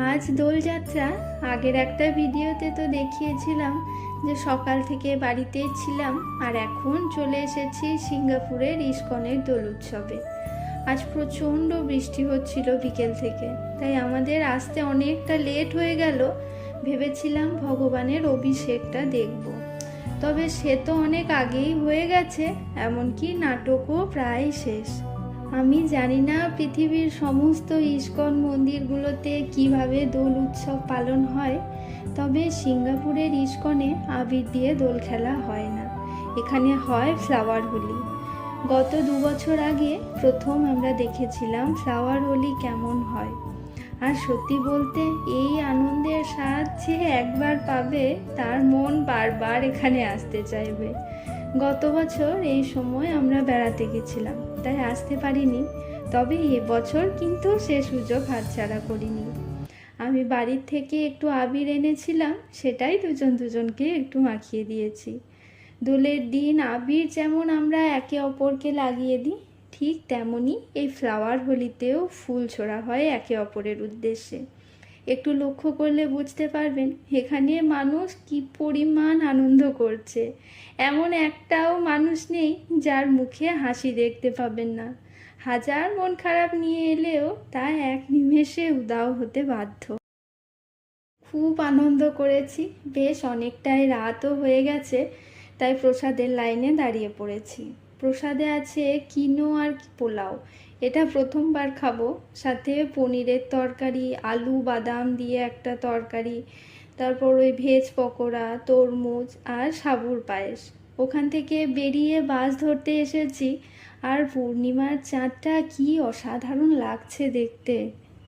আজ দোলযাত্রা। আগের একটা ভিডিওতে তো দেখিয়েছিলাম যে সকাল থেকে বাড়িতেই ছিলাম, আর এখন চলে এসেছি সিঙ্গাপুরের ইস্কনের দোল উৎসবে। আজ প্রচণ্ড বৃষ্টি হচ্ছিল বিকেল থেকে, তাই আমাদের আসতে অনেকটা লেট হয়ে গেল। ভেবেছিলাম ভগবানের অভিষেকটা দেখব, তবে সে তো অনেক আগেই হয়ে গেছে, এমনকি নাটকও প্রায় শেষ। আমি জানি না পৃথিবীর সমস্ত ইস্কন মন্দিরগুলোতে কিভাবে দোল উৎসব পালন হয়, তবে সিঙ্গাপুরের ইস্কনে আবির দিয়ে দোল খেলা হয় না, এখানে হয় ফ্লাওয়ার হোলি। গত 2 বছর আগে প্রথম আমরা দেখেছিলাম ফ্লাওয়ার হোলি কেমন হয়। আর সত্যি বলতে এই আনন্দের স্বাদ যে একবার পাবে তার মন বারবার এখানে আসতে চাইবে। গত বছর এই সময় আমরা বেড়াতে গেছিলাম, তাই আসতে পারিনি, তবে এবছর কিন্তু সে সুযোগ হাতছাড়া করিনি। আমি বাড়ির থেকে একটু আবির এনেছিলাম, সেটাই দুজনকে একটু মাখিয়ে দিয়েছি। দোলের দিন আবির যেমন আমরা একে অপরকে লাগিয়ে দিই, ঠিক তেমনই এই ফ্লাওয়ার হোলিতেও ফুল ছোড়া হয় একে অপরের উদ্দেশ্যে। একটু লক্ষ্য করলে বুঝতে পারবেন এখানে মানুষ কি পরিমাণ আনন্দ করছে। এমন একটাও মানুষ নেই যার মুখে হাসি দেখতে পাবেন না। হাজার মন খারাপ নিয়ে এলেও তা এক নিমেষে উধাও হতে বাধ্য। খুব আনন্দ করেছি, বেশ অনেকটাই রাতও হয়ে গেছে, তাই প্রসাদের লাইনে দাঁড়িয়ে পড়েছি। প্রসাদে আছে কিনোয়ার পোলাও, এটা প্রথমবার খাবো। সাথে পনিরের তরকারি, আলু বাদাম দিয়ে একটা তরকারি, তারপর ওই ভেজ পকোড়া, তরমুজ আর সাবুর পায়েস। ওখান থেকে বেরিয়ে বাস ধরতে এসেছি, আর পূর্ণিমার চাঁদটা কি অসাধারণ লাগছে দেখতে।